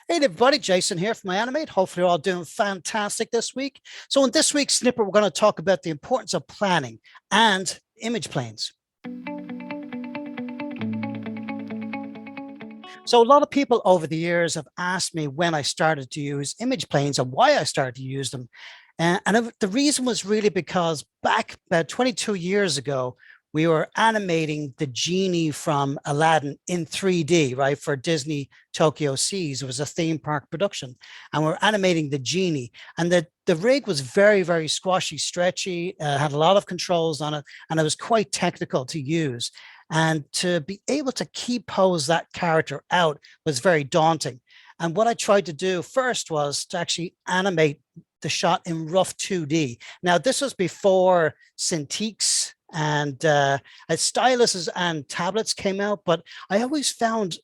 Hey everybody, Jason here from iAnimate. Hopefully you're all doing fantastic this week. So in this week's snippet, we're going to talk about the importance of planning and image planes. So a lot of people over the years have asked me when I started to use image planes and why I started to use them. And the reason was really because back about 22 years ago, we were animating the genie from Aladdin in 3D, right, for Disney Tokyo Seas. It was a theme park production. And we're animating the genie. And the rig was very, very squashy, stretchy, had a lot of controls on it, and it was quite technical to use. And to be able to keep pose that character out was very daunting. And what I tried to do first was to actually animate the shot in rough 2D. Now, this was before Cintiqs and styluses and tablets came out, but I always found,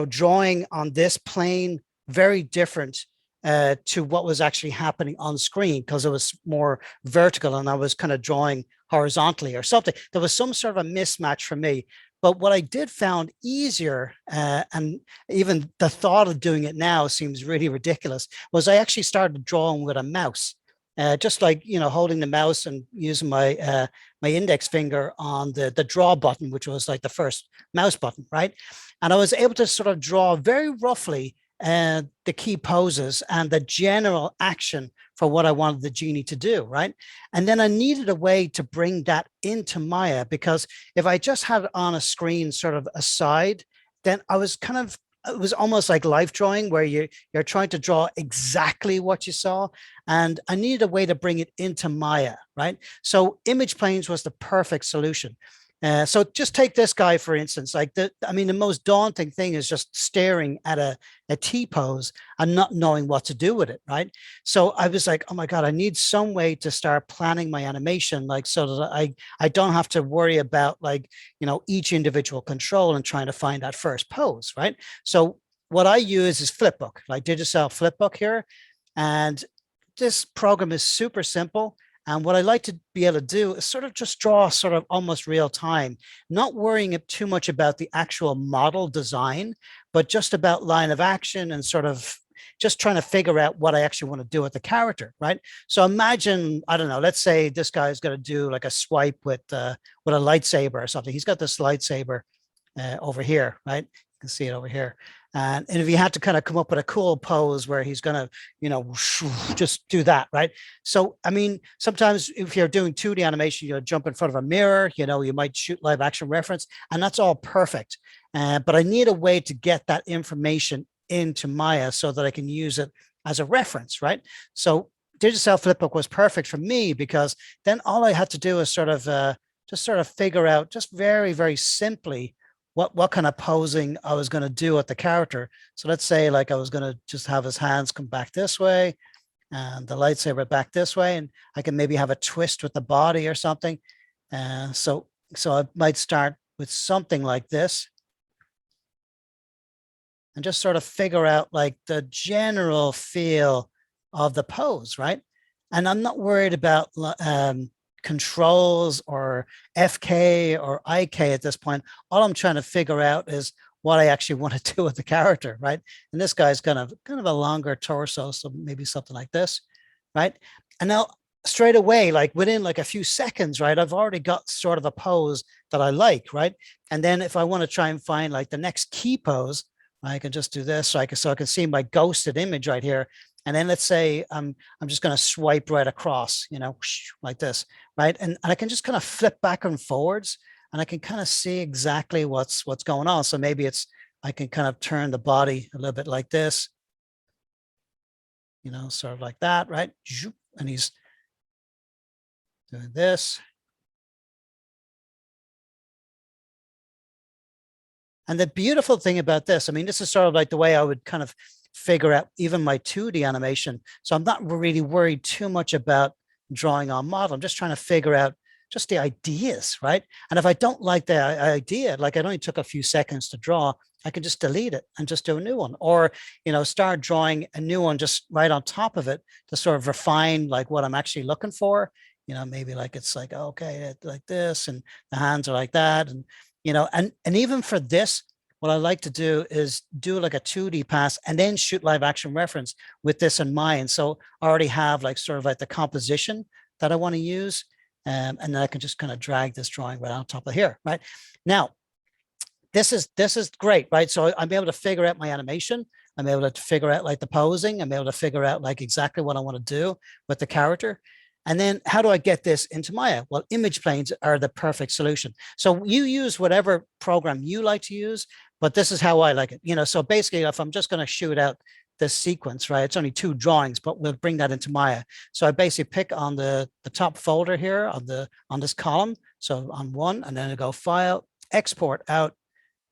drawing on this plane very different to what was actually happening on screen because it was more vertical and I was kind of drawing horizontally or something. There was some sort of a mismatch for me. But what I did found easier, and even the thought of doing it now seems really ridiculous, was I actually started drawing with a mouse. Just like, holding the mouse and using my index finger on the draw button, which was like the first mouse button, right? And I was able to sort of draw very roughly the key poses and the general action for what I wanted the genie to do, right? And then I needed a way to bring that into Maya, because if I just had it on a screen sort of aside, then I was kind of, it was almost like life drawing where you're trying to draw exactly what you saw. And I needed a way to bring it into Maya, right? So image planes was the perfect solution. So just take this guy, for instance, like the most daunting thing is just staring at a T pose and not knowing what to do with it, right? So I was like, oh my God, I need some way to start planning my animation, like so that I don't have to worry about like, each individual control and trying to find that first pose, right? So what I use is Flipbook, like Digicel Flipbook here. And this program is super simple. And what I like to be able to do is sort of just draw sort of almost real time, not worrying too much about the actual model design, but just about line of action and sort of just trying to figure out what I actually want to do with the character, right? So imagine, I don't know, let's say this guy's going to do like a swipe with a lightsaber or something. He's got this lightsaber over here, right? You can see it over here. And if you had to kind of come up with a cool pose where he's going to, just do that, right? So, sometimes if you're doing 2D animation, you jump in front of a mirror, you might shoot live action reference, and that's all perfect. But I need a way to get that information into Maya so that I can use it as a reference, right? So Digicel Flipbook was perfect for me because then all I had to do is sort of just sort of figure out just very, very simply what kind of posing I was going to do with the character. So let's say like I was going to just have his hands come back this way and the lightsaber back this way, and I can maybe have a twist with the body or something. So I might start with something like this and just sort of figure out like the general feel of the pose, right? And I'm not worried about controls or FK or IK at this point. All I'm trying to figure out is what I actually want to do with the character, right? And this guy's kind of a longer torso, so maybe something like this, right? And now straight away, like within like a few seconds, right, I've already got sort of a pose that I like, right? And then if I want to try and find like the next key pose, I can just do this so I can see my ghosted image right here. And then let's say I'm just going to swipe right across, like this, right? And I can just kind of flip back and forwards, and I can kind of see exactly what's going on. So maybe I can kind of turn the body a little bit like this, sort of like that, right? And he's doing this. And the beautiful thing about this, this is sort of like the way I would kind of figure out even my 2D animation. So I'm not really worried too much about drawing on model. I'm just trying to figure out just the ideas, right? And if I don't like the idea, like it only took a few seconds to draw, I can just delete it and just do a new one, or, start drawing a new one just right on top of it to sort of refine like what I'm actually looking for. Maybe like it's like, okay, like this, and the hands are like that. And, and even for this, what I like to do is do like a 2D pass and then shoot live action reference with this in mind. So I already have like sort of like the composition that I want to use. And then I can just kind of drag this drawing right on top of here, right? Now, this is great, right? So I'm able to figure out my animation. I'm able to figure out like the posing. I'm able to figure out like exactly what I want to do with the character. And then how do I get this into Maya? Well, image planes are the perfect solution. So you use whatever program you like to use, but this is how I like it. You know, so basically if I'm just going to shoot out this sequence, right? It's only 2 drawings, but we'll bring that into Maya. So I basically pick on the top folder here on this column. So on one, and then I go File, Export out,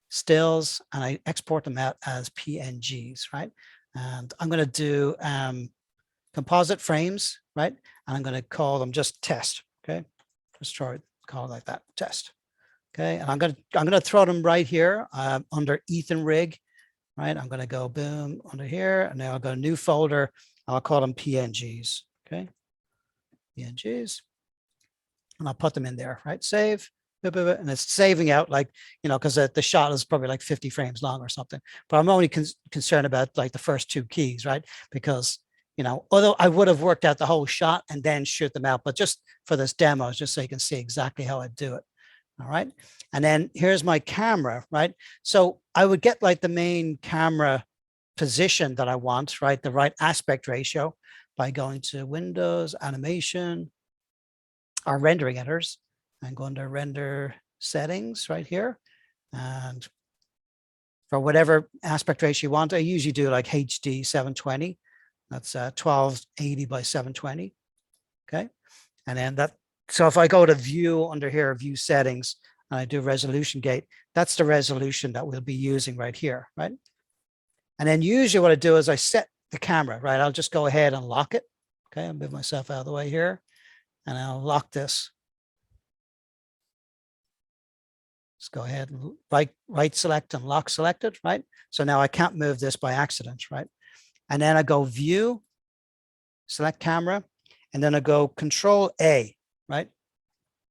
stills, and I export them out as PNGs, right? And I'm going to do composite frames, right? And I'm going to call them just test, okay? Just try call it like that, test, okay? And I'm going to throw them right here under Ethan Rig, right? I'm going to go boom under here, and now I'll go new folder. I'll call them PNGs, okay? PNGs, and I'll put them in there, right? Save. And it's saving out like, you know, because the shot is probably like 50 frames long or something. But I'm only concerned about like the first 2 keys, right? Because, you know, although I would have worked out the whole shot and then shoot them out, but just for this demo, just so you can see exactly how I do it. All right. And then here's my camera, right? So I would get like the main camera position that I want, right? The right aspect ratio by going to Windows, Animation, our rendering editors, and go under render settings right here. And for whatever aspect ratio you want, I usually do like HD 720. That's 1280 by 720. Okay. And then that, so if I go to view under here, view settings, and I do resolution gate, that's the resolution that we'll be using right here, right? And then usually what I do is I set the camera, right? I'll just go ahead and lock it. Okay. I'll move myself out of the way here, and I'll lock this. Just go ahead and right select and lock selected, right? So now I can't move this by accident, right? And then I go view, select camera, and then I go Control A, right?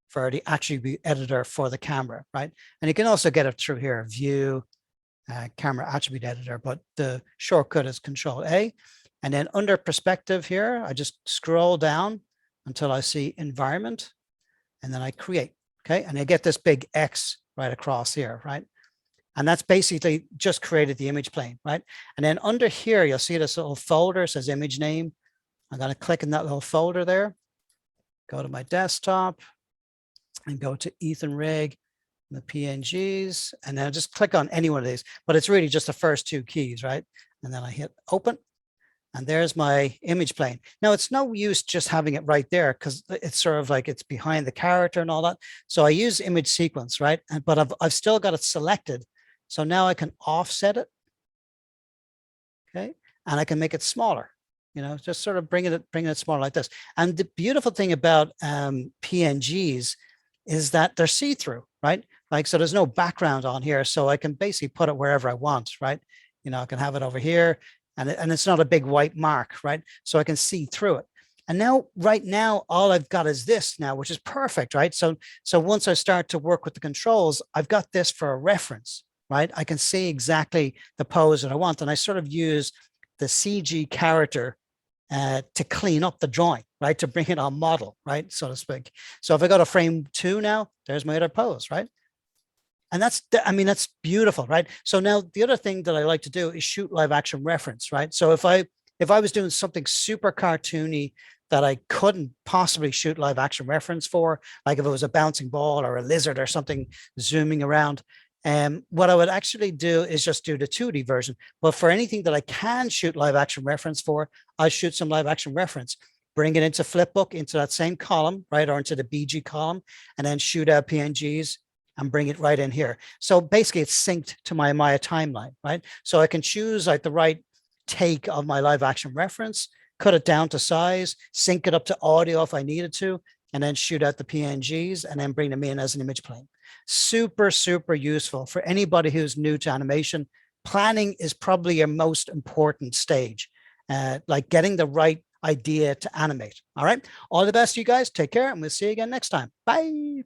For the attribute editor for the camera, right? And you can also get it through here, view, camera attribute editor, but the shortcut is Control A. And then under perspective here, I just scroll down until I see environment, and then I create, okay? And I get this big X right across here, right? And that's basically just created the image plane, right? And then under here, you'll see this little folder says image name. I'm going to click in that little folder there, go to my desktop, and go to Ethan Rig, the PNGs, and then just click on any one of these, but it's really just the first 2 keys, right? And then I hit open, and there's my image plane. Now it's no use just having it right there because it's sort of like it's behind the character and all that. So I use image sequence, right? But I've still got it selected. So now I can offset it, okay? And I can make it smaller, you know, just sort of bringing it smaller like this. And the beautiful thing about PNGs is that they're see-through, right? Like, so there's no background on here. So I can basically put it wherever I want, right? You know, I can have it over here, and it's not a big white mark, right? So I can see through it. And now, right now, all I've got is this now, which is perfect, right? So once I start to work with the controls, I've got this for a reference, right? I can see exactly the pose that I want. And I sort of use the CG character to clean up the drawing, right? To bring it on model, right? So to speak. So if I go to frame 2 now, there's my other pose, right? And that's, I mean, that's beautiful, right? So now the other thing that I like to do is shoot live action reference, right? So if I was doing something super cartoony that I couldn't possibly shoot live action reference for, like if it was a bouncing ball or a lizard or something zooming around, what I would actually do is just do the 2D version. But for anything that I can shoot live action reference for, I shoot some live action reference, bring it into Flipbook, into that same column, right? Or into the BG column, and then shoot out PNGs and bring it right in here. So basically it's synced to my Maya timeline, right? So I can choose like the right take of my live action reference, cut it down to size, sync it up to audio if I needed to, and then shoot out the PNGs and then bring them in as an image plane. Super, super useful for anybody who's new to animation. Planning is probably your most important stage, like getting the right idea to animate. All right. All the best, you guys. Take care, and we'll see you again next time. Bye.